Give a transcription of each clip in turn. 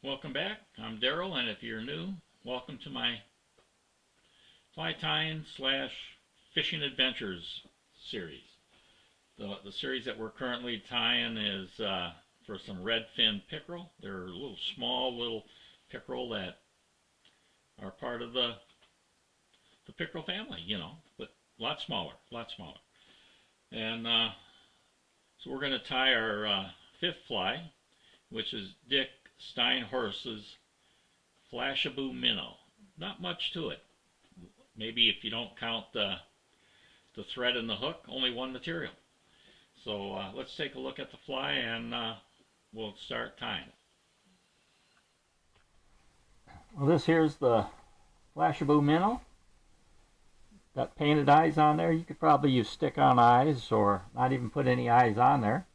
Welcome back. I'm Daryl, and if you're new, welcome to my fly tying slash fishing adventures series. The series that we're currently tying is for some redfin pickerel. They're little small little pickerel that are part of the pickerel family, but a lot smaller, a lot smaller. And so we're going to tie our fifth fly, which is Dick Steinhorst's Flashabou Minnow. Not much to it. Maybe if you don't count the thread and the hook, only one material. So let's take a look at the fly and we'll start tying it. Well, this here's the Flashabou Minnow. Got painted eyes on there. You could probably use stick-on eyes or not even put any eyes on there.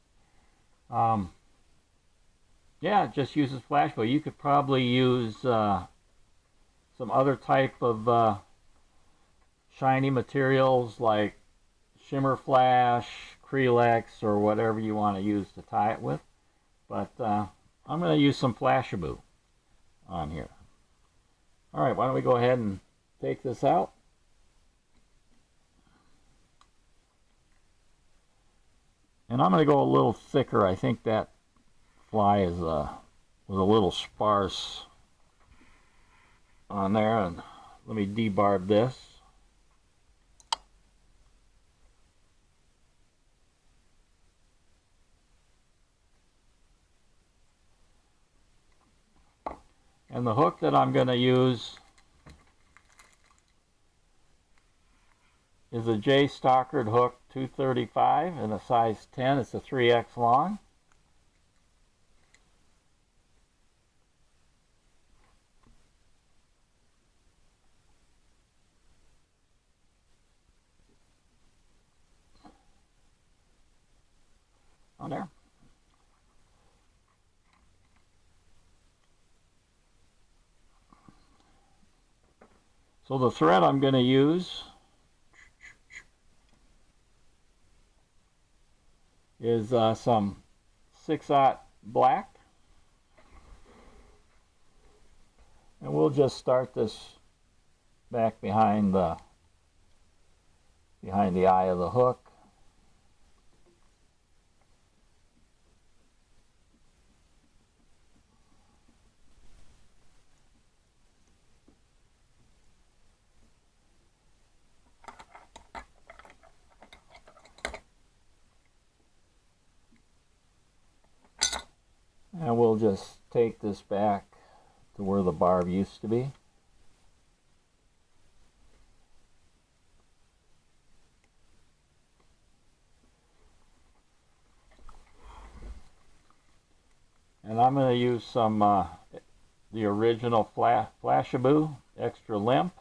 Yeah, it just uses Flashabou. You could probably use some other type of shiny materials like shimmer flash, Crealex, or whatever you want to use to tie it with. But I'm going to use some Flashabou on here. Alright, why don't we go ahead and take this out. And I'm going to go a little thicker. I think that fly is was a little sparse on there. And let me debarb this. And the hook that I'm going to use is a J Stockard hook 235 in a size 10. It's a 3X long. On there. So the thread I'm going to use is some 6/0 black, and we'll just start this back behind the eye of the hook. And we'll just take this back to where the barb used to be. And I'm going to use some the original Flashabou, extra limp.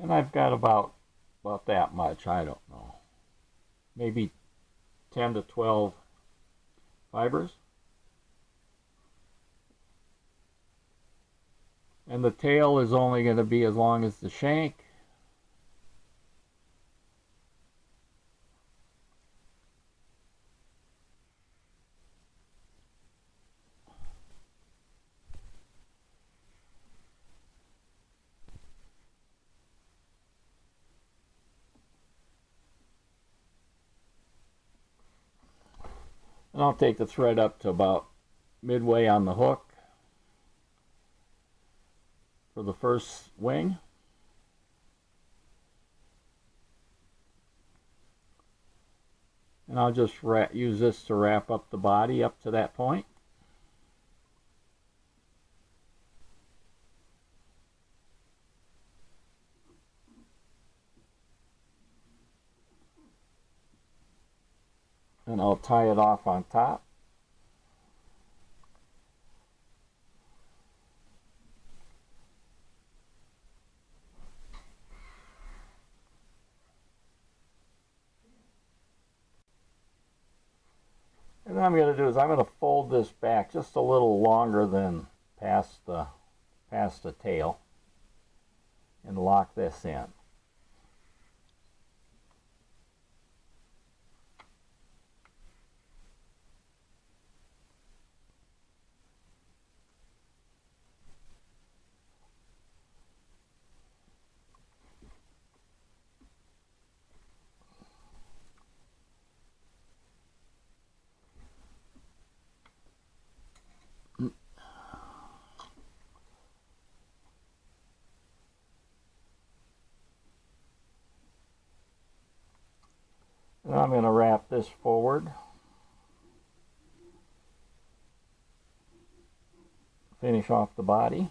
And I've got about that much, I don't know. Maybe 10 to 12 fibers. And the tail is only going to be as long as the shank. And I'll take the thread up to about midway on the hook for the first wing. And I'll just use this to wrap up the body up to that point. And I'll tie it off on top. what I'm going to do is I'm going to fold this back just a little longer than past the tail and lock this in. And I'm going to wrap this forward. Finish off the body.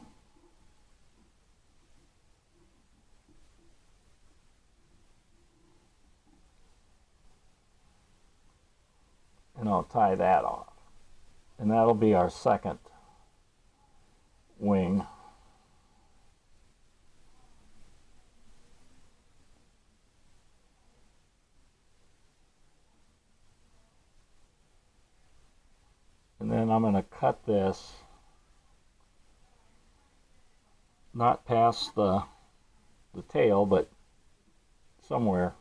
And I'll tie that off. And that'll be our second wing. And then I'm going to cut this not past the tail, but somewhere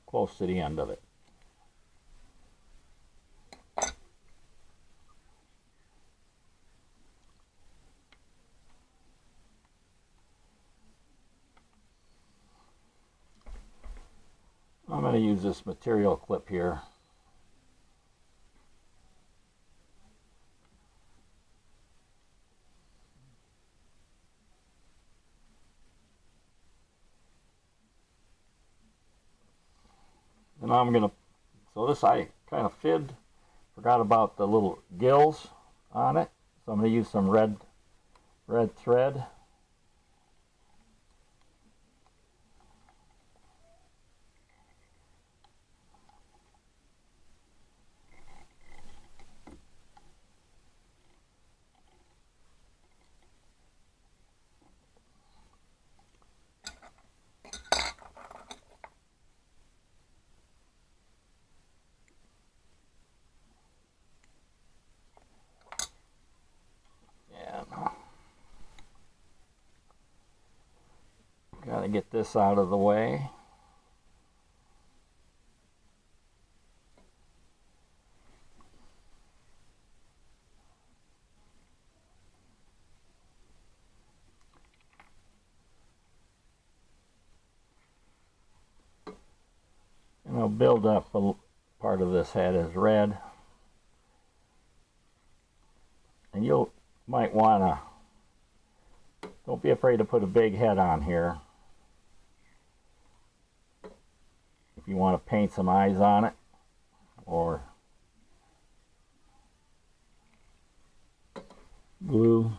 close to the end of it. I'm going to use this material clip here. And I'm going to, so this I kind of forgot about the little gills on it. So I'm going to use some red thread. Got to get this out of the way. And I'll build up a part of this head as red. And you might want to, don't be afraid to put a big head on here. If you want to paint some eyes on it, or glue.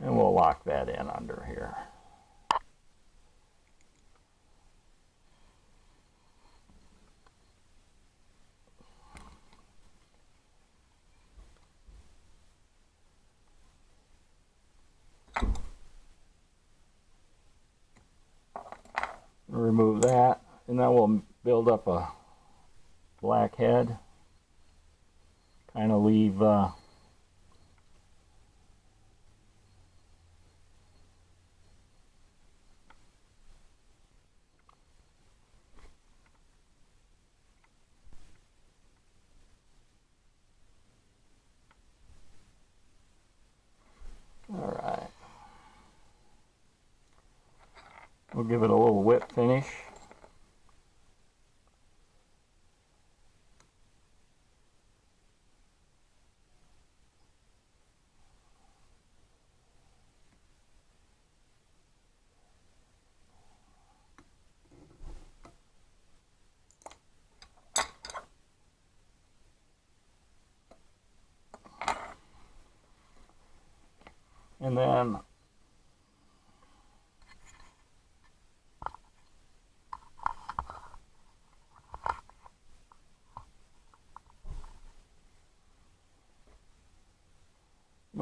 And we'll lock that in under here. Remove that, and then we'll build up a black head. Kind of leave Alright. We'll give it a little whip finish. And then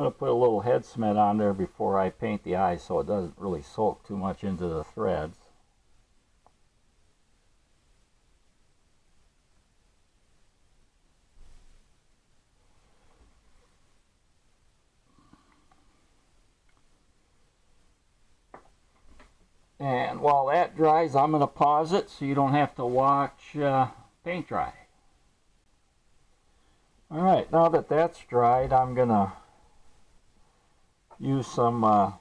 going to put a little head cement on there before I paint the eyes so it doesn't really soak too much into the threads. And while that dries, I'm going to pause it so you don't have to watch paint dry. Alright, now that that's dried, I'm going to use some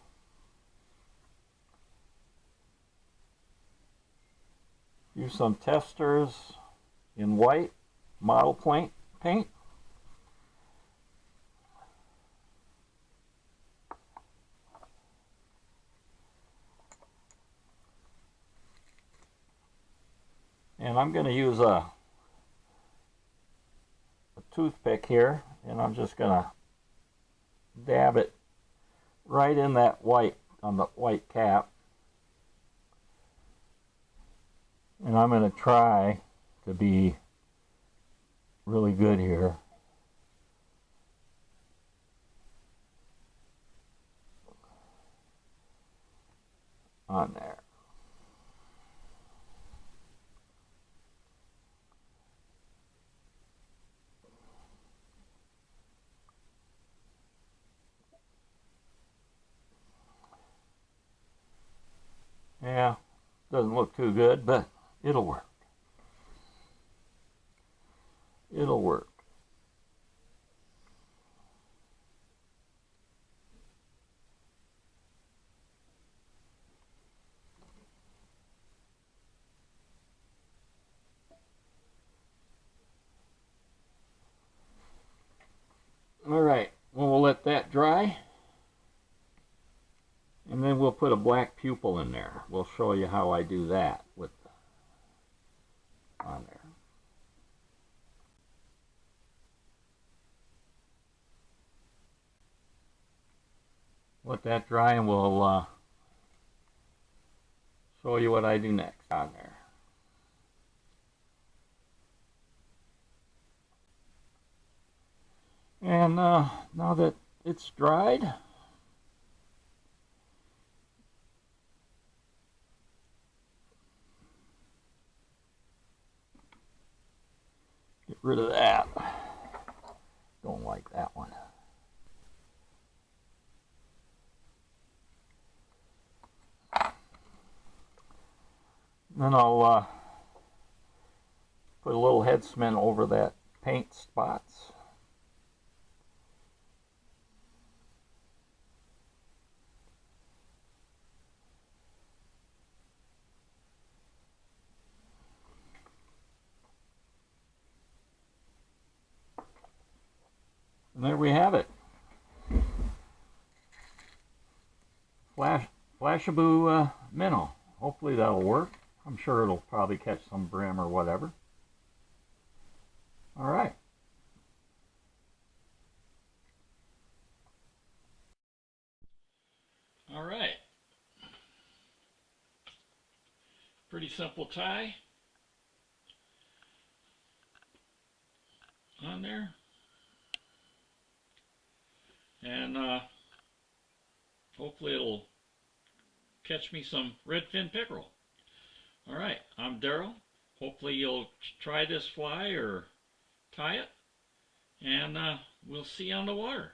testers in white model paint. And I'm going to use a toothpick here, and I'm just going to dab it right in that white, on the white cap. And I'm going to try to be really good here. On there. Yeah, doesn't look too good, but it'll work. It'll work. All right, well, we'll let that dry. And then we'll put a black pupil in there. We'll show you how I do that with on there. Let that dry and we'll show you what I do next on there. And now that it's dried, get rid of that. Don't like that one. Then I'll put a little head cement over that paint spots. And there we have it. Flashabou Minnow. Hopefully that'll work. I'm sure it'll probably catch some brim or whatever. All right. All right. Pretty simple tie on there. And hopefully it'll catch me some redfin pickerel. All right, I'm Daryl. Hopefully you'll try this fly or tie it, and we'll see you on the water.